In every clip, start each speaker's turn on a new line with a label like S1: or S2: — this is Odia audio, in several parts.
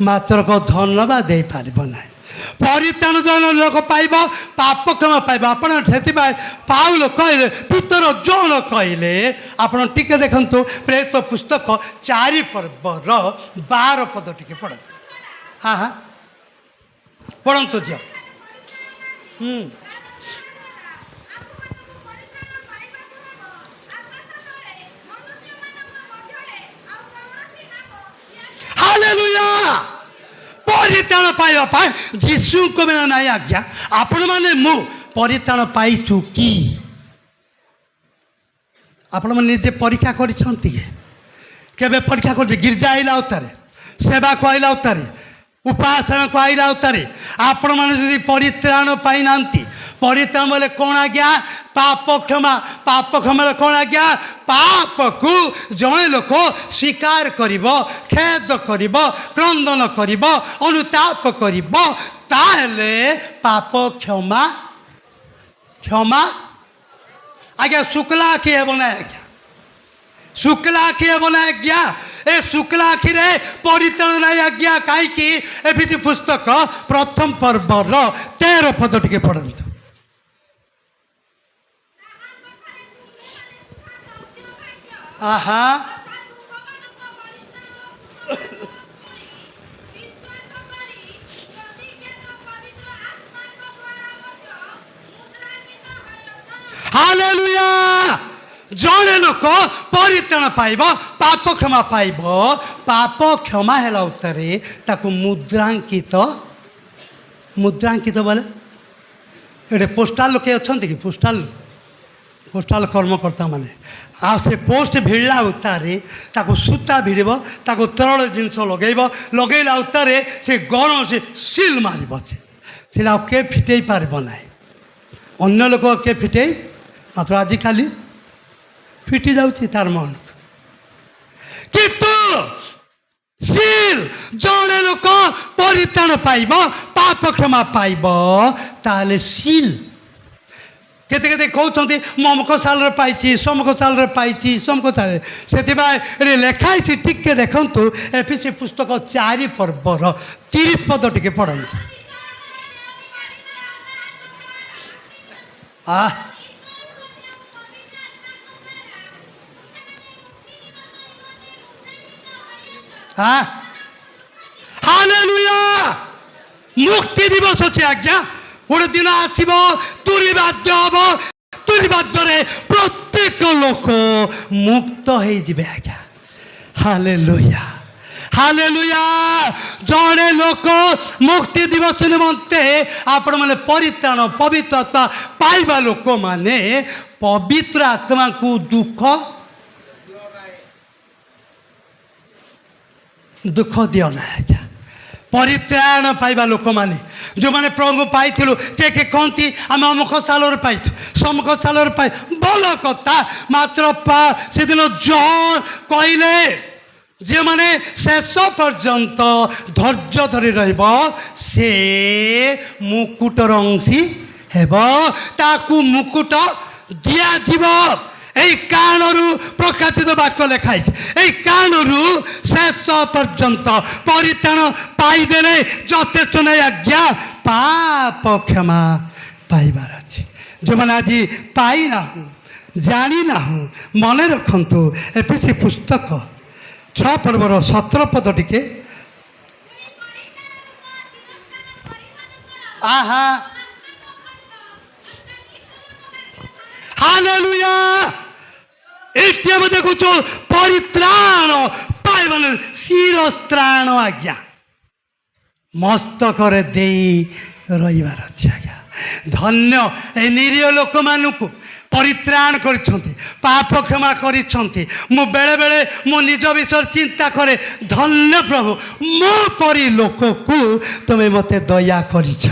S1: ମାତ୍ରକ ଧନ୍ୟବାଦ ଦେଇପାରିବ ନାହିଁ। ପରିତ୍ରାଣ ଜଣ ଲୋକ ପାଇବ, ପାପ କ୍ଷମା ପାଇବ। ଆପଣ ସେଥିପାଇଁ ପାଉଲ କହିଲେ, ପିତର ଜଣ କହିଲେ, ଆପଣ ଟିକେ ଦେଖନ୍ତୁ ପ୍ରେରିତ ପୁସ୍ତକ 4 ପର୍ବର 12 ପଦ ଟିକେ ପଢ଼ନ୍ତୁ। ହଁ ପଢ଼ନ୍ତୁ ଝିଅ। ହାଲେଲୁୟା। ପରିତ୍ରାଣ ପାଇବା ପାଇଁ ଯୀଶୁଙ୍କ ବିନା ନାହିଁ ଆଜ୍ଞା। ଆପଣମାନେ ମୁଁ ପରିତ୍ରାଣ ପାଇଛୁ କି? ଆପଣମାନେ ନିଜେ ପରୀକ୍ଷା କରିଛନ୍ତି? କେବେ ପରୀକ୍ଷା କରିଛି? ଗିର୍ଜା ଆଇଲା ଉତ୍ତାରେ, ସେବାକୁ ଆଇଲା ଉତ୍ତାରେ, ଉପାସନାକୁ ଆଇଲା ଉତ୍ତାରେ ଆପଣମାନେ ଯଦି ପରିତ୍ରାଣ ପାଇନାହାନ୍ତି, ପରିତ୍ରାଣ ବୋଲେ କ'ଣ ଆଜ୍ଞା? ପାପ କ୍ଷମା। ପାପ କ୍ଷମା କ'ଣ ଆଜ୍ଞା? ପାପକୁ ଜଣେ ଲୋକ ସ୍ୱୀକାର କରିବ, ଖେଦ କରିବ, କ୍ରନ୍ଦନ କରିବ, ଅନୁତାପ କରିବ, ତାହେଲେ ପାପ କ୍ଷମା କ୍ଷମା ଆଜ୍ଞା। ଶୁକ୍ଲା ଆଖି ହେବ ନା ଆଜ୍ଞା? ଶୁକ୍ଲା ଆଖି ହେବ ନା ଆଜ୍ଞା? ଏ ଶୁକ୍ଲା ଆଖିରେ ପରିତ୍ରାଣ ନାହିଁ ଆଜ୍ଞା। କାହିଁକି? ଏଫିସି ପୁସ୍ତକ 1 ପର୍ବର 13 ପଦ ଟିକେ ପଢ଼ନ୍ତୁ। ଆହା ହାଲେଲୁୟା। ଜଣେ ଲୋକ ପରିତ୍ରାଣ ପାଇବ, ପାପ କ୍ଷମା ପାଇବ। ପାପ କ୍ଷମା ହେଲା ଉତ୍ତାରେ ତାକୁ ମୁଦ୍ରାଙ୍କିତ। ମୁଦ୍ରାଙ୍କିତ ବୋଲେ ଏଠି ପୋଷ୍ଟାଲ ଲୋକେ ଅଛନ୍ତି କି? ପୋଷ୍ଟାଲ କର୍ମକର୍ତ୍ତା ମାନେ। ଆଉ ସେ ପୋଷ୍ଟ ଭିଡ଼ିଲା ଉତ୍ତାରେ ତାକୁ ସୂତା ଭିଡ଼ିବ, ତାକୁ ତରଳ ଜିନିଷ ଲଗେଇବ, ଲଗେଇଲା ଉତ୍ତାରେ ସେ ଗଣ ସେ ସିଲ୍ ମାରିବ। ସେଟା ଆଉ କିଏ ଫିଟେଇ ପାରିବ ନାହିଁ। ଅନ୍ୟ ଲୋକ କିଏ ଫିଟେଇ, ମାତ୍ର ଆଜିକାଲି ଫିଟି ଯାଉଛି ତାର ମନକୁ। କିନ୍ତୁ ସିଲ୍ ଜଣେ ଲୋକ ପରିତ୍ରାଣ ପାଇବ, ପାପ କ୍ଷମା ପାଇବ, ତାହେଲେ ସିଲ୍। କେତେ କେତେ କହୁଛନ୍ତି ମୁଁ ଅମୁକ ସାଲରେ ପାଇଛି, ସମୁକ ସାଲରେ ପାଇଛି, ସମୁକ ସାଲରେ। ସେଥିପାଇଁ ଏଠି ଲେଖା ହେଇଛି, ଟିକେ ଦେଖନ୍ତୁ ଏଫିସି ପୁସ୍ତକ 4 ପର୍ବର 30 ପଦ ଟିକେ ପଢ଼ନ୍ତୁ। ହାଲେଲୁୟା। ମୁକ୍ତି ଦିବସ ଅଛି ଆଜ୍ଞା। ଗୋଟେ ଦିନ ଆସିବ, ତୁରୀ ବାଦ୍ୟ ହବ, ତୁରୀ ବାଦ୍ୟରେ ପ୍ରତ୍ୟେକ ଲୋକ ମୁକ୍ତ ହେଇଯିବେ ଆଜ୍ଞା। Hallelujah hallelujah. ଜଣେ ଲୋକ ମୁକ୍ତି ଦିବସ ନିମନ୍ତେ ଆପଣମାନେ ପରିତ୍ରାଣ, ପବିତ୍ର ଆତ୍ମା ପାଇବା ଲୋକମାନେ ପବିତ୍ର ଆତ୍ମାକୁ ଦୁଃଖ ଦିଅ ନାହିଁ ଆଜ୍ଞା। ପରିତ୍ରାଣ ପାଇବା ଲୋକମାନେ, ଯେଉଁମାନେ ପ୍ରଭୁ ପାଇଥିଲୁ, କିଏ କହନ୍ତି ଆମେ ଅମୁକ ସାଲରେ ପାଇଛୁ, ସମୁକ ସାଲରେ ପାଇ, ଭଲ କଥା। ମାତ୍ର ସେଦିନ ଜନ୍ କହିଲେ, ଯେଉଁମାନେ ଶେଷ ପର୍ଯ୍ୟନ୍ତ ଧୈର୍ଯ୍ୟ ଧରି ରହିବ ସେ ମୁକୁଟର ଅଂଶୀ ହେବ, ତାକୁ ମୁକୁଟ ଦିଆଯିବ। এই কারণରୁ প্রকাশিত বাক্য লেখা হয়েছে। এই কারণରୁ শেষ পর্যন্ত পরিত্রাণ পাইদেলে যথেষ্ট নেই আজ্ঞা। পাপ ক্ষমা পাইবার আছে। যেমন আজ পাই নাহু, জানি নাহু, মনে রখন্তু এফিসি পুস্তক 6 পର୍ବର 17 পদ টিকে। আহা ହାଲେଲୁୟା। ଏଠି ଆମେ ଦେଖୁଛୁ ପରିତ୍ରାଣ ପାଇବା ଶିରସ୍ତ୍ରାଣ ଆଜ୍ଞା ମସ୍ତକରେ ଦେଇ ରହିବାର ଅଛି ଆଜ୍ଞା। ଧନ୍ୟ ଏ ନିରୀହ ଲୋକମାନଙ୍କୁ ପରିତ୍ରାଣ କରିଛନ୍ତି, ପାପ କ୍ଷମା କରିଛନ୍ତି। ମୁଁ ବେଳେବେଳେ ମୋ ନିଜ ବିଷୟରେ ଚିନ୍ତା କରେ, ଧନ୍ୟ ପ୍ରଭୁ, ମୋ ପରି ଲୋକକୁ ତୁମେ ମୋତେ ଦୟା କରିଛ।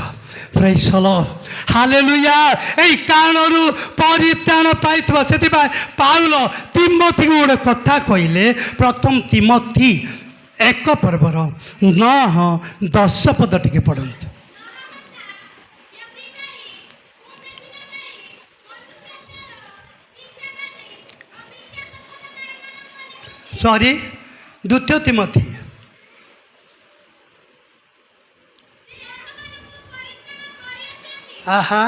S1: ପ୍ରେଜ୍ ଦ ଲର୍ଡ। ହାଲେଲୁୟା। এই କାରଣରୁ ପରିତ୍ରାଣ ପାଇଥିବ। ସେଥିପାଇଁ ପାଉଲ ତିମୋଥିକୁ ଗୋଟେ କଥା କହିଲେ, 1 ତିମୋଥି 1 ପର୍ବର 9-10 ପଦ ଟିକେ ପଢ଼ନ୍ତୁ। ସରି, 2 ତିମୋଥି ଆହା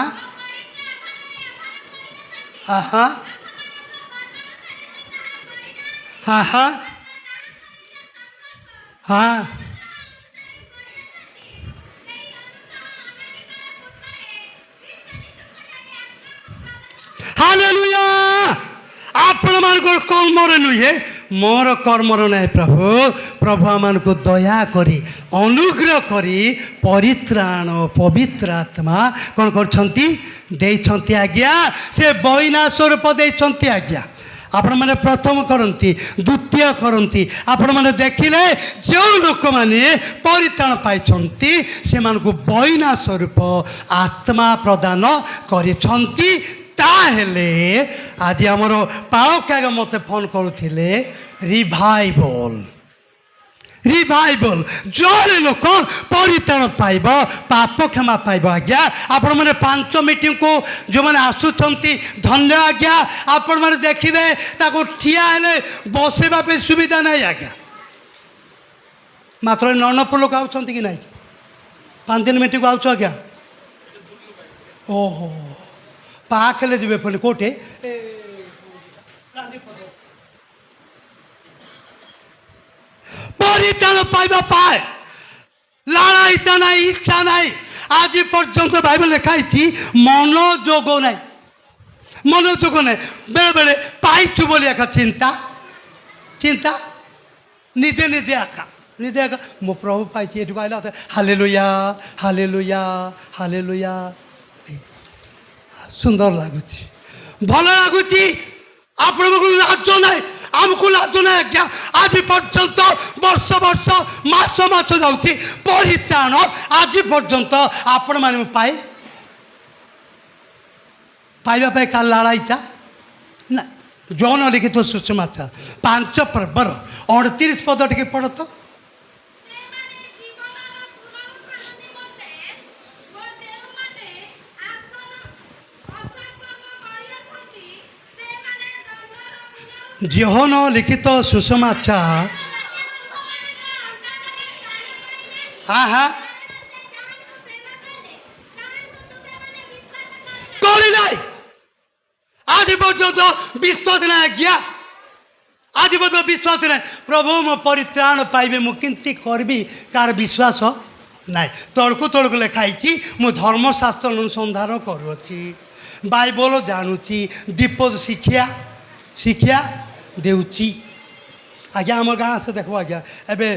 S1: ଆହା ଆହା ହଁ ହାଲେଲୁୟା। ଆପଣମାନଙ୍କର କର୍ମରେ ନୁହେଁ, ମୋର କର୍ମର ନାହିଁ ପ୍ରଭୁ। ପ୍ରଭୁ ଆମମାନଙ୍କୁ ଦୟାକରି ଅନୁଗ୍ରହ କରି ପରିତ୍ରାଣ ପବିତ୍ର ଆତ୍ମା କ'ଣ କରୁଛନ୍ତି? ଦେଇଛନ୍ତି ଆଜ୍ଞା। ସେ ବଇନା ସ୍ୱରୂପ ଦେଇଛନ୍ତି ଆଜ୍ଞା। ଆପଣମାନେ ପ୍ରଥମ କରନ୍ତି, ଦ୍ୱିତୀୟ କରନ୍ତି। ଆପଣମାନେ ଦେଖିଲେ ଯେଉଁ ଲୋକମାନେ ପରିତ୍ରାଣ ପାଇଛନ୍ତି ସେମାନଙ୍କୁ ବଇନା ସ୍ୱରୂପ ଆତ୍ମା ପ୍ରଦାନ କରିଛନ୍ତି। ତାହେଲେ ଆଜି ଆମର ପାଳକ ଆଜ୍ଞା ମୋତେ ଫୋନ୍ କରୁଥିଲେ, ରିଭାଇବଲ୍ ରିଭାଇବଲ୍ ଜଣେ ଲୋକ ପରିତ୍ରାଣ ପାଇବ, ପାପ କ୍ଷମା ପାଇବ ଆଜ୍ଞା। ଆପଣମାନେ 5 ମିଟିଂକୁ ଯେଉଁମାନେ ଆସୁଛନ୍ତି ଧନ୍ୟ ଆଜ୍ଞା। ଆପଣମାନେ ଦେଖିବେ ତାକୁ ଠିଆ ହେଲେ ବସିବା ପାଇଁ ସୁବିଧା ନାହିଁ ଆଜ୍ଞା। ମାତ୍ର ନନପୁର ଲୋକ ଆଉଛନ୍ତି କି ନାହିଁ? 5 ଦିନ ମିଟିଂକୁ ଆଉଛୁ ଆଜ୍ଞା? ଓହୋ, ପାଖରେ ଯିବେ ପୁଣି କେଉଁଠି? ପରିତ୍ରାଣ ପାଇବା ପାଏ, ଲାଳାୟିତା ନାହିଁ, ଇଚ୍ଛା ନାହିଁ। ଆଜି ପର୍ଯ୍ୟନ୍ତ ବାଇବେଲ ଲେଖା ହେଇଛି ମନୋଯୋଗ ନାହିଁ, ମନୋଯୋଗ ନାହିଁ। ବେଳେବେଳେ ପାଇଛୁ ବୋଲି ଏକା ଚିନ୍ତା ଚିନ୍ତା ନିଜେ ନିଜେ ଏକା ନିଜେ ଏକା ମୋ ପ୍ରଭୁ ପାଇଛି ଏଠି ପାଇଲା ହାଲେଲୁୟା ହାଲେଲୁୟା ହାଲେଲୁୟା। ସୁନ୍ଦର ଲାଗୁଛି, ଭଲ ଲାଗୁଛି। ଆପଣଙ୍କୁ ଲାଜ ନାହିଁ, ଆମକୁ ଲାଜ ନାହିଁ ଆଜ୍ଞା। ଆଜି ପର୍ଯ୍ୟନ୍ତ ବର୍ଷ ବର୍ଷ ମାସ ମାସ ଯାଉଛି, ପରିତ୍ରାଣ ଆଜି ପର୍ଯ୍ୟନ୍ତ ଆପଣମାନେ ପାଇବା ପାଇଁ କାଲି ଲାଳାଇତା ନା। ଯୌନ ଲିଖିତ ସୁଷମାଚାର 5 ପର୍ବର 38 ପଦ ଟିକେ ପଢ଼ ତ। ଯୌନ ଲିଖିତ ସୁଷମାଚାର ଆହା କରିନାହିଁ ଆଜି ପର୍ଯ୍ୟନ୍ତ ବିଶ୍ୱାସ ନାହିଁ ଆଜ୍ଞା। ଆଜି ପର୍ଯ୍ୟନ୍ତ ବିଶ୍ୱାସ ନାହିଁ। ପ୍ରଭୁ ମୋ ପରିତ୍ରାଣ ପାଇବେ, ମୁଁ କେମିତି କରିବି? କାହାର ବିଶ୍ୱାସ ନାହିଁ। ତଳକୁ ତଳକୁ ଲେଖା ହେଇଛି, ମୁଁ ଧର୍ମଶାସ୍ତ୍ର ଅନୁସନ୍ଧାନ କରୁଅଛି, ବାଇବଲ ଜାଣୁଛି, ଦୀପ ଶିକ୍ଷା ଦେଉଛି ଆଜ୍ଞା। ଆମ ଗାଁ ଆସ ଦେଖ ଆଜ୍ଞା, ଏବେ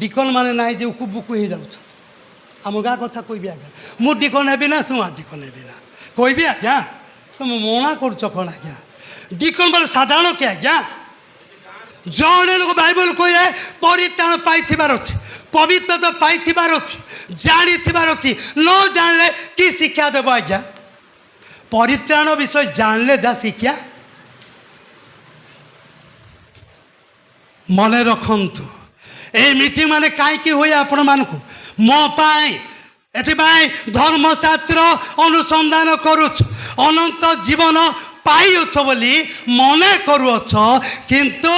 S1: ଡିକନ ମାନେ ନାହିଁ ଯେ ଉକୁ ବୁକୁ ହେଇଯାଉଛ। ଆମ ଗାଁ କଥା କହିବି ଆଜ୍ଞା, ମୁଁ ଡିକନ ହେବି ନା ତୁମ ଡିକନ ହେବି ନା କହିବି ଆଜ୍ଞା। ତୁମେ ମନା କରୁଛ କ'ଣ ଆଜ୍ଞା? ଡିକନ ମାନେ ସାଧାରଣ କି ଆଜ୍ଞା? ଜଣେ ଲୋକ ବାଇବଲ କହେ ପରିତ୍ରାଣ ପାଇଥିବାର ଅଛି, ପବିତ୍ରତା ପାଇଥିବାର ଅଛି, ଜାଣିଥିବାର ଅଛି। ନ ଜାଣିଲେ କି ଶିକ୍ଷା ଦେବ ଆଜ୍ଞା? ପରିତ୍ରାଣ ବିଷୟ ଜାଣିଲେ ଯା ଶିକ୍ଷା। ମନେ ରଖନ୍ତୁ, এই ମିଟିଂ ମାନେ କାହିଁକି ହୁଏ ଆପଣମାନଙ୍କୁ? ମୋ ପାଇଁ। ଏଥିପାଇଁ ଧର୍ମଶାସ୍ତ୍ର ଅନୁସନ୍ଧାନ କରୁଛ, ଅନନ୍ତ ଜୀବନ ପାଇଅଛ ବୋଲି ମନେ କରୁଅଛ। କିନ୍ତୁ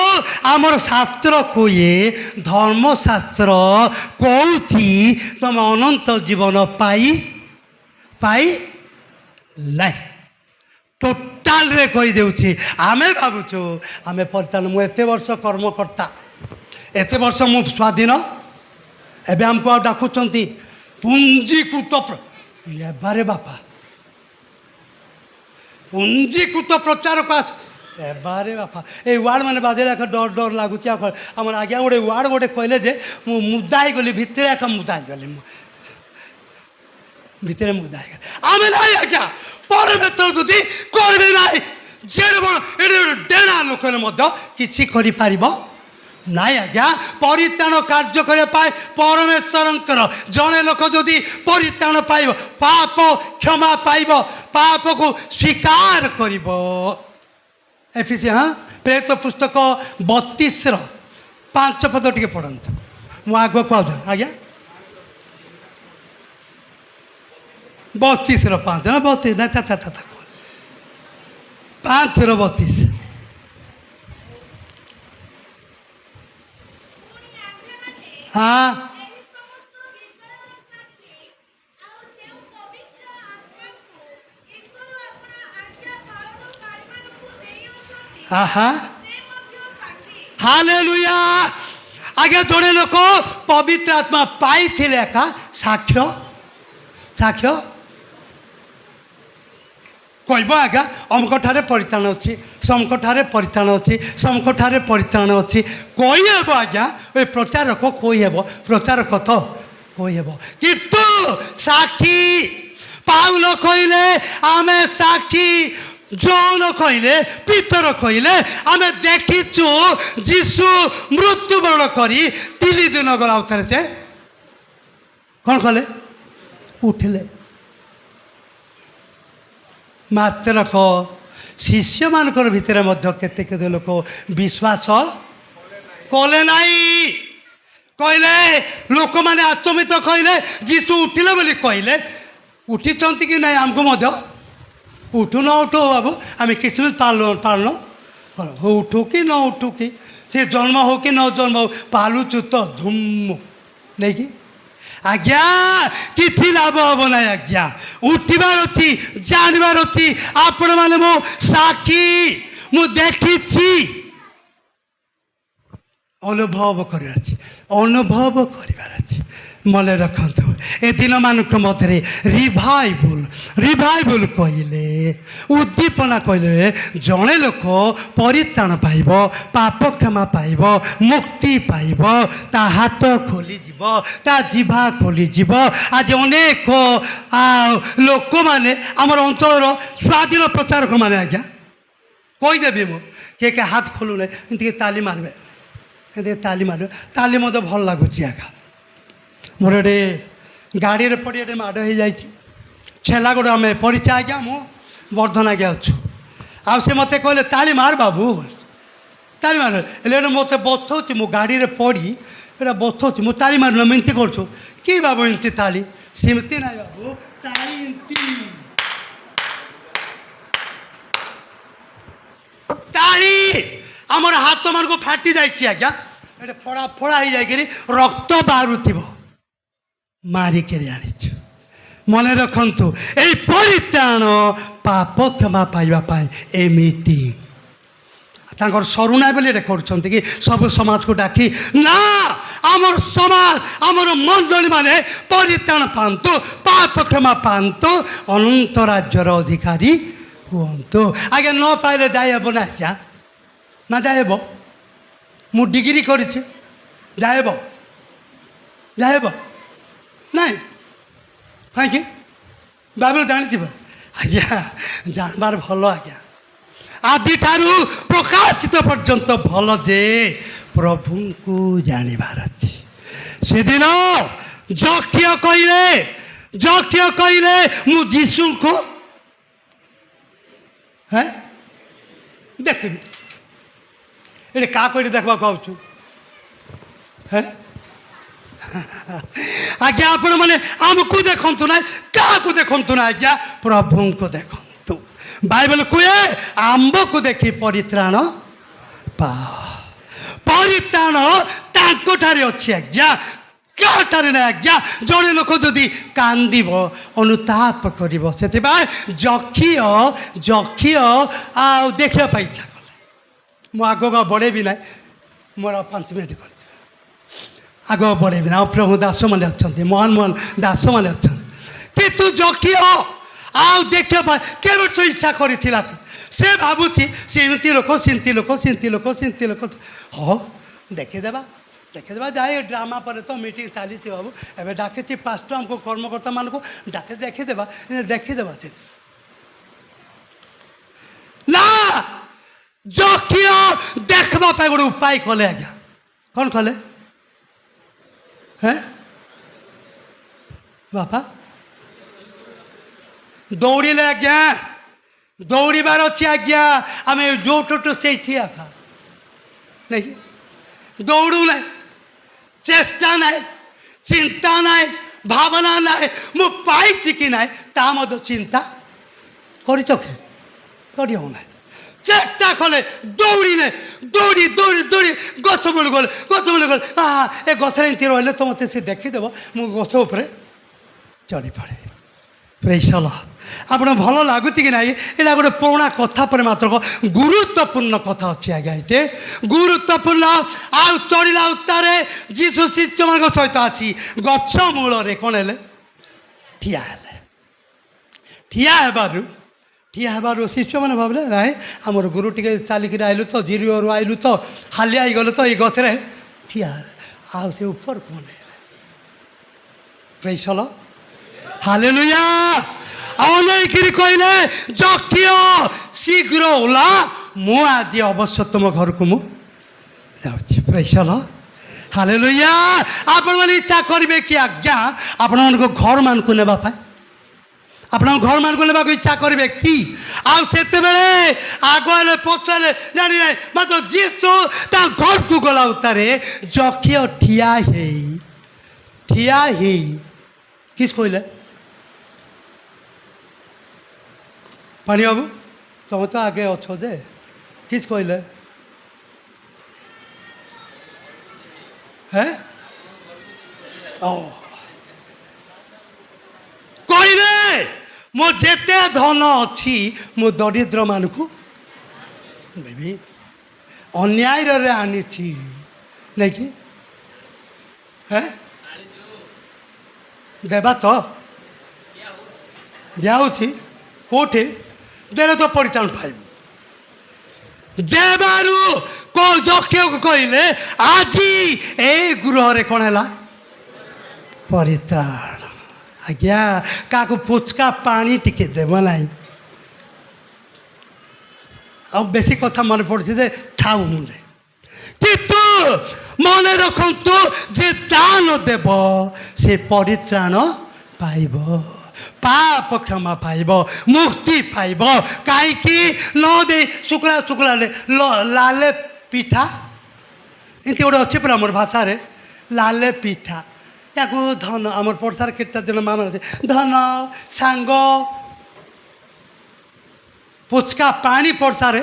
S1: ଆମର ଶାସ୍ତ୍ର କୁହେ, ଧର୍ମଶାସ୍ତ୍ର କହୁଛି ତମେ ଅନନ୍ତ ଜୀବନ ପାଇନାହିଁ। ଟୋଟାଲରେ କହିଦେଉଛି। ଆମେ ଭାବୁଛୁ ଆମେ ପରିତ୍ରାଣ, ମୁଁ ଏତେ ବର୍ଷ କର୍ମକର୍ତ୍ତା, ଏତେ ବର୍ଷ ମୁଁ ସ୍ୱାଧୀନ, ଏବେ ଆମକୁ ଆଉ ଡାକୁଛନ୍ତି ପୁଞ୍ଜୀକୃତ ଏବାରେ ବାପା ପୁଞ୍ଜୀକୃତ ପ୍ରଚାରକୁ ଆସ ଏବାରେ ବାପା। ଏଇ ୱାର୍ଡ଼ ମାନେ ବାଜିଲେ ଏକା ଡର ଡର ଲାଗୁଛି। ଆଉ ଆମର ଆଜ୍ଞା ଗୋଟେ ୱାର୍ଡ଼ ଗୋଟେ କହିଲେ ଯେ ମୁଁ ମୁଦା ହେଇଗଲି, ଭିତରେ ଏକା ମୁଦା ହେଇଗଲି, ମୁଁ ଭିତରେ ମୁଦା ହେଇଗଲି। ଆମେ ନାହିଁ ଆଜ୍ଞା, ପରମେଶ୍ୱର ଯଦି କରିବେ ନାହିଁ, ଯେଡ଼େ ବଡ଼ ଏଡ଼େ ଡେଣା ଲୋକ ହେଲେ ମଧ୍ୟ କିଛି କରିପାରିବ ନାଇଁ ଆଜ୍ଞା। ପରିତ୍ରାଣ କାର୍ଯ୍ୟ କରିବା ପାଇଁ ପରମେଶ୍ୱରଙ୍କର ଜଣେ ଲୋକ ଯଦି ପରିତ୍ରାଣ ପାଇବ, ପାପ କ୍ଷମା ପାଇବ, ପାପକୁ ସ୍ୱୀକାର କରିବ। ପ୍ରେତ ପୁସ୍ତକ 32ର 5 ପଦ ଟିକେ ପଢ଼ନ୍ତୁ। ମୁଁ ଆଗକୁ ଆଉଛ ଆଜ୍ଞା। 32ର 5 ନା 32 ନା 5ର 32। ଆହା ହାଲେଲୁୟା। ଆଜ୍ଞା ଜଣେ ଲୋକ ପବିତ୍ର ଆତ୍ମା ପାଇଥିଲେ ଏକା ସାକ୍ଷ୍ୟ ସାକ୍ଷ୍ୟ କହିବ ଆଜ୍ଞା ଅମକଠାରେ ପରିତ୍ରାଣ ଅଛି, ସମକଠାରେ ପରିତ୍ରାଣ ଅଛି, ସମକଠାରେ ପରିତ୍ରାଣ ଅଛି କହିହେବ ଆଜ୍ଞା। ଏ ପ୍ରଚାରକ କହିହେବ, ପ୍ରଚାରକ ତ କହିହେବ, କିନ୍ତୁ ସାକ୍ଷୀ ପାଉଲ କହିଲେ ଆମେ ସାକ୍ଷୀ, ଜନ କହିଲେ, ପିତର କହିଲେ ଆମେ ଦେଖିଛୁ ଯୀଶୁ ମୃତ୍ୟୁବରଣ କରି 3 ଦିନ ଗଲା ଉତ୍ତାରେ ସେ କ'ଣ କଲେ? ଉଠିଲେ। ମାତ୍ର ଶିଷ୍ୟମାନଙ୍କର ଭିତରେ ମଧ୍ୟ କେତେ କେତେ ଲୋକ ବିଶ୍ୱାସ କଲେ ନାହିଁ। କହିଲେ ଲୋକମାନେ ଆଚମ୍ବିତ, କହିଲେ ଯୀଶୁ ଉଠିଲେ ବୋଲି କହିଲେ। ଉଠିଛନ୍ତି କି ନାହିଁ ଆମକୁ ମଧ୍ୟ ଉଠୁ ନ ଉଠୁ ବାବୁ ଆମେ କିସମିସ୍ ପାଳନ ଉଠୁ କି ନ ଉଠୁ କି ସେ ଜନ୍ମ ହଉ କି ନ ଜନ୍ମ ହଉ ପାଲୁଛୁ ତ ଧୁମ ନେଇକି। ଆଜ୍ଞା କିଛି ଲାଭ ହବ ନାହିଁ ଆଜ୍ଞା, ଉଠିବାର ଅଛି, ଜାଣିବାର ଅଛି। ଆପଣମାନେ ମୋ ସାକ୍ଷୀ, ମୁଁ ଦେଖିଛି, ଅନୁଭବ କରିବାର ଅଛି, ଅନୁଭବ କରିବାର ଅଛି। ମନେ ରଖନ୍ତୁ ଏ ଦିନମାନଙ୍କ ମଧ୍ୟରେ ରିଭାଇଭଲ୍ କହିଲେ, ଉଦ୍ଦୀପନା କହିଲେ ଜଣେ ଲୋକ ପରିତ୍ରାଣ ପାଇବ, ପାପ କ୍ଷମା ପାଇବ, ମୁକ୍ତି ପାଇବ, ତା ହାତ ଖୋଲିଯିବ, ତା ଜିଭା ଖୋଲିଯିବ। ଆଜି ଅନେକ ଲୋକମାନେ ଆମର ଅଞ୍ଚଳର ସ୍ୱାଧୀନ ପ୍ରଚାରକମାନେ ଆଜ୍ଞା କହିଦେବି ମୁଁ କିଏ ହାତ ଖୋଲୁନାହିଁ, ଏମିତି ତାଲି ମାରିବେ, ଏମିତି ତାଲି ମାରିବେ, ତାଲି ମୋତେ ଭଲ ଲାଗୁଛି ଆଜ୍ଞା। ମୋର ଏଠି ଗାଡ଼ିରେ ପଡ଼ି ଏଠି ମାଡ଼ ହେଇଯାଇଛି, ଛେଲାଗଡ଼ ଆମେ ପଡ଼ିଛେ ଆଜ୍ଞା, ମୁଁ ବର୍ଦ୍ଧନ ଆଜ୍ଞା ଅଛୁ। ଆଉ ସେ ମୋତେ କହିଲେ ତାଳି ମାର ବାବୁ, ତାଳି ମାର। ହେଲେ ଏଇଟା ମୋତେ ବଥଉଛି, ମୁଁ ଗାଡ଼ିରେ ପଡ଼ି ଏଇଟା ବଥଉଛି, ମୁଁ ତାଳି ମାରୁନ ଏମିତି କରୁଛୁ କି ବାବୁ? ଏମିତି ତାଳି ସେମିତି ନାହିଁ ବାବୁ, ତାଳି ଏମିତି ତାଳି। ଆମର ହାତ ମାନଙ୍କୁ ଫାଟି ଯାଇଛି ଆଜ୍ଞା, ଏଠି ଫଡ଼ା ଫଡ଼ା ହେଇଯାଇକିରି ରକ୍ତ ବାହାରୁଥିବ, ମାରିକିରି ଆଣିଛୁ। ମନେ ରଖନ୍ତୁ ଏଇ ପରିତ୍ରାଣ ପାପ କ୍ଷମା ପାଇବା ପାଇଁ ଏମିତି ତାଙ୍କର ସରୁନାହିଁ ବୋଲି ଏଟା କରୁଛନ୍ତି କି ସବୁ ସମାଜକୁ ଡାକି? ନା, ଆମର ସମାଜ, ଆମର ମଣ୍ଡଳୀ ମାନେ ପରିତ୍ରାଣ ପାଆନ୍ତୁ, ପାପ କ୍ଷମା ପାଆନ୍ତୁ, ଅନନ୍ତ ରାଜ୍ୟର ଅଧିକାରୀ ହୁଅନ୍ତୁ। ଆଜ୍ଞା ନ ପାଇଲେ ଯାଇହେବ ନା ଆଜ୍ଞା? ନା ଯାଇହେବ? ମୁଁ ଡିଗ୍ରୀ କରିଛି, ଯାଇହେବ? ଯାଇହେବ ନାଇଁ? କାହିଁକି? ବାଇବେଲ ଜାଣିଯିବ ଆଜ୍ଞା, ଜାଣିବାର ଭଲ ଆଜ୍ଞା। ଆଦିଠାରୁ ପ୍ରକାଶିତ ପର୍ଯ୍ୟନ୍ତ ଭଲ ଯେ ପ୍ରଭୁଙ୍କୁ ଜାଣିବାର ଅଛି। ସେଦିନ ଯକ୍ଷ କହିଲେ ମୁଁ ଯୀଶୁଙ୍କୁ ଦେଖିବି। ଏଠି କାହା କହିଲେ ଦେଖିବାକୁ ଆଉଛୁ? ଆଜ୍ଞା ଆପଣ ମାନେ ଆମକୁ ଦେଖନ୍ତୁ ନାହିଁ, କାହାକୁ ଦେଖନ୍ତୁ ନା ଆଜ୍ଞା, ପ୍ରଭୁଙ୍କୁ ଦେଖନ୍ତୁ। ବାଇବେଲ କୁହେ ଆମ୍ବକୁ ଦେଖି ପରିତ୍ରାଣ ପାଅ। ପରିତ୍ରାଣ ତାଙ୍କଠାରେ ଅଛି ଆଜ୍ଞା, କାହାଠାରେ ନାହିଁ ଆଜ୍ଞା। ଜଣେ ଲୋକ ଯଦି କାନ୍ଦିବ, ଅନୁତାପ କରିବ, ସେଥିପାଇଁ ଯକ୍ଷ ଆଉ ଦେଖିବା ପାଇଁ ଇଚ୍ଛା କଲେ। ମୁଁ ଆଗକୁ ବଢ଼େଇବି ନାହିଁ, ମୋର 5 ମିନିଟ୍ କରିଛି, ଆଗକୁ ବଢ଼େଇବି ନା। ଆଉ ପ୍ରଭୁ ଦାସମାନେ ଅଛନ୍ତି, ମହାନ ଦାସମାନେ ଅଛନ୍ତି, କିନ୍ତୁ ଯକ୍ଷ ଆଉ ଦେଖିବା ପାଇଁ କେବେଠୁ ଇଚ୍ଛା କରିଥିଲା? ସେ ଭାବୁଛି ସେ ଏମିତି ଲୋକ, ସେମିତି ଲୋକ, ସେମିତି ଲୋକ, ସେମିତି ଲୋକ, ହଁ ଦେଖିଦେବା ଯାଏ। ଡ୍ରାମା ପରେ ତ ମିଟିଂ ଚାଲିଛି ବାବୁ, ଏବେ ଡାକିଛି ପାଷ୍ଟର ଆମକୁ, କର୍ମକର୍ତ୍ତାମାନଙ୍କୁ ଡାକି ଦେଖିଦେବା ସେ। ନା, ଯକ୍ଷ ଦେଖିବା ପାଇଁ ଗୋଟେ ଉପାୟ କଲେ ଆଜ୍ଞା। କ'ଣ କଲେ? ବାପା ଦୌଡ଼ିଲେ ଆଜ୍ଞା, ଦୌଡ଼ିବାର ଅଛି ଆଜ୍ଞା। ଆମେ ଯୋଉଠୁ ସେଇଠି ଆକା ନାଇଁ, ଦୌଡ଼ୁ ନାହିଁ, ଚେଷ୍ଟା ନାହିଁ, ଚିନ୍ତା ନାହିଁ, ଭାବନା ନାହିଁ, ମୁଁ ପାଇଛି କି ନାହିଁ ତା ମଧ୍ୟ ଚିନ୍ତା କରିଛ କି? କରିହେବ ନାହିଁ। ଚେଷ୍ଟା କଲେ, ଦୌଡ଼ିଲେ, ଦୌଡ଼ି ଗଛ ମୂଳ ଗଲେ, ଏ ଗଛରେ ଏମିତି ରହିଲେ ତ ମୋତେ ସେ ଦେଖିଦେବ, ମୁଁ ଗଛ ଉପରେ ଚଢ଼ି ପଡ଼େ। ପ୍ରେସଲ ଆପଣ ଭଲ ଲାଗୁଛି କି ନାହିଁ? ଏଇଟା ଗୋଟେ ପୁରୁଣା କଥା ପରେ ମାତ୍ର ଗୁରୁତ୍ୱପୂର୍ଣ୍ଣ କଥା ଅଛି ଆଜ୍ଞା। ଏଠି ଗୁରୁତ୍ୱପୂର୍ଣ୍ଣ। ଆଉ ଚଳିଲା ଉତ୍ତାରେ ଯୀଶୁ ଶିଷ୍ୟମାନଙ୍କ ସହିତ ଆସି ଗଛ ମୂଳରେ କ'ଣ ହେଲେ? ଠିଆ ହେଲେ। ଠିଆ ହେବାରୁ ଶିଷ୍ୟମାନେ ଭାବିଲେ ନାଇଁ ଆମର ଗୁରୁ ଟିକେ ଚାଲିକିରି ଆଇଲୁ ତ, ଜିରିଓରୁ ଆଇଲୁ ତ, ହାଲିଆ ହେଇଗଲେ ତ ଏଇ ଗଛରେ ଠିଆ ହେଲେ। ଆଉ ସେ ଉପରକୁ ଅନେଇଲେ। ପ୍ରେସଲ ହାଲେଲୁୟା। ଅନେଇକିରି କହିଲେ ଯକ୍ଷିୟ ଶୀଘ୍ର ଓଲା, ମୁଁ ଆଜି ଅବଶ୍ୟ ତୁମ ଘରକୁ ମୁଁ ଯାଉଛି। ପ୍ରେସଲ ହାଲେଲୁୟା। ଆପଣମାନେ ଇଚ୍ଛା କରିବେ କି ଆଜ୍ଞା ଆପଣମାନଙ୍କ ଘରମାନଙ୍କୁ ନେବା ପାଇଁ? ଆପଣଙ୍କ ଘରମାନଙ୍କୁ ନେବାକୁ ଇଚ୍ଛା କରିବେ କି? ଆଉ ସେତେବେଳେ ଆଗ ହେଲେ ପଛ ହେଲେ ଜାଣି ନାହିଁ, ମାତ୍ର ଯୀଶୁ ତା ଘରକୁ ଗଲା ଉତ୍ତାରେ ଯକ୍ଷିୟ ଠିଆ ହେଇ କିସ୍ କହିଲେ? ପାଣି ବାବୁ ତମେ ତ ଆଗେ ଅଛ ଯେ କିସ୍ କହିଲେ? କହିଲେ ମୋ ଯେତେ ଧନ ଅଛି ମୁଁ ଦରିଦ୍ରମାନଙ୍କୁ ଦେବି, ଅନ୍ୟାୟରେ ଆଣିଛି ନାଇକି ଦେବା ତ ଦିଆହେଉଛି। କେଉଁଠି ଦେଲେ ତ ପରିତ୍ରାଣ ପାଇବୁ। ଦେବାରୁ ଯକ୍ଷକୁ କହିଲେ ଆଜି ଏଇ ଗୃହରେ କ'ଣ ହେଲା? ପରିତ୍ରାଣ। ଆଜ୍ଞା କାହାକୁ ପୁଚକା ପାଣି ଟିକେ ଦେବ ନାହିଁ। ଆଉ ବେଶୀ କଥା ମନେ ପଡ଼ୁଛି ଯେ ଥାଉ ମୁଣ୍ଡେ, କିନ୍ତୁ ମନେ ରଖନ୍ତୁ ଯେ ଦାନ ଦେବ ସେ ପରିତ୍ରାଣ ପାଇବ, ପାପ କ୍ଷମା ପାଇବ, ମୁକ୍ତି ପାଇବ। କାହିଁକି ନ ଦେଇ ଶୁକ୍ଲା ଲାଲେ ପିଠା ଏମିତି ଗୋଟେ ଅଛି ପୁରା ଆମର ଭାଷାରେ, ଲାଲେ ପିଠା। ତାକୁ ଧନ ଆମର ପଡ଼ିଶାରେ କେତେଟା ଜଣ ମାନ ଅଛି, ଧନ ସାଙ୍ଗ ପୁଚକା ପାଣି ପଡ଼ିଶାରେ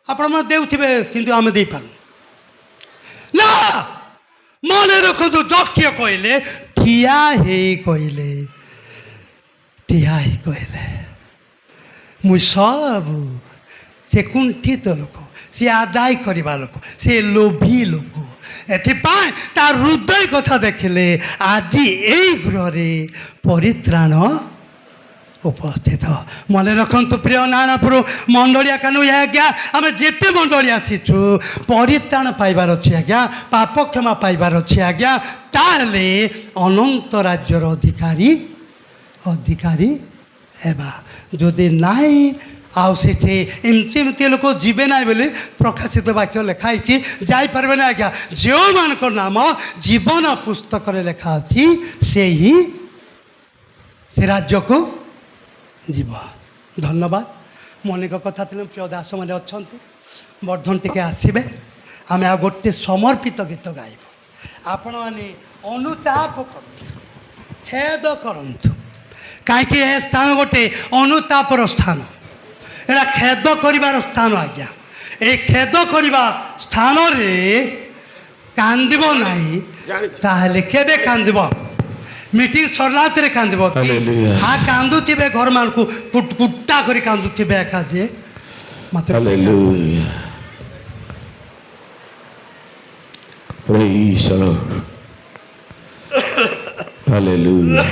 S1: ଆପଣମାନେ ଦେଉଥିବେ କିନ୍ତୁ ଆମେ ଦେଇପାରୁନୁ ନା। ମନେ ରଖନ୍ତୁ ଯକ୍ଷିୟ କହିଲେ ଠିଆ ହେଇ କହିଲେ ମୁଁ ସବୁ, ସେ କୁଣ୍ଠିତ ଲୋକ, ସେ ଆଦାୟ କରିବା ଲୋକ, ସେ ଲୋଭୀ ଲୋକ, ଏଥିପାଇଁ ତା ହୃଦୟ କଥା ଦେଖିଲେ ଆଜି ଏଇ ଗୃହରେ ପରିତ୍ରାଣ ଉପସ୍ଥିତ। ମନେ ରଖନ୍ତୁ ପ୍ରିୟ ନାରାୟଣପୁର ମଣ୍ଡଳୀ କାନୁ ଆଜ୍ଞା ଆମେ ଯେତେ ମଣ୍ଡଳୀ ଆସିଛୁ ପରିତ୍ରାଣ ପାଇବାର ଅଛି ଆଜ୍ଞା, ପାପ କ୍ଷମା ପାଇବାର ଅଛି ଆଜ୍ଞା। ତାହେଲେ ଅନନ୍ତ ରାଜ୍ୟର ଅଧିକାରୀ ହେବା। ଯଦି ନାହିଁ ଆଉ ସେଠି ଏମିତି ଲୋକ ଯିବେ ନାହିଁ ବୋଲି ପ୍ରକାଶିତ ବାକ୍ୟ ଲେଖା ହେଇଛି, ଯାଇପାରିବେ ନାହିଁ ଆଜ୍ଞା। ଯେଉଁମାନଙ୍କ ନାମ ଜୀବନ ପୁସ୍ତକରେ ଲେଖା ଅଛି ସେ ରାଜ୍ୟକୁ ଯିବ। ଧନ୍ୟବାଦ। ମୁଁ ଅନେକ କଥା ଥିଲେ, ପ୍ରିୟ ଦାସମାନେ ଅଛନ୍ତି, ବର୍ଦ୍ଧନ ଟିକେ ଆସିବେ, ଆମେ ଆଉ ଗୋଟେ ସମର୍ପିତ ଗୀତ ଗାଇବୁ। ଆପଣମାନେ ଅନୁତାପ କରନ୍ତୁ, ଖେଦ କରନ୍ତୁ, କାହିଁକି ଏ ସ୍ଥାନ ଗୋଟେ ଅନୁତାପର ସ୍ଥାନ, ଏଇଟା ଖେଦ କରିବାର ସ୍ଥାନ ଆଜ୍ଞା। এই ଖେଦ କରିବା ସ୍ଥାନରେ କାନ୍ଦିବ ନାହିଁ, ତାହେଲେ କେବେ କାନ୍ଦିବ? ମିଟିଂ ସରିଲା ଭିତରେ କାନ୍ଦିବ କି? ହଁ କାନ୍ଦୁଥିବେ, ଘରମାନଙ୍କୁ କୁଟା କରି କାନ୍ଦୁଥିବେ ଏକା ଯେ ମାତ୍ର
S2: Praise the Lord. Hallelujah.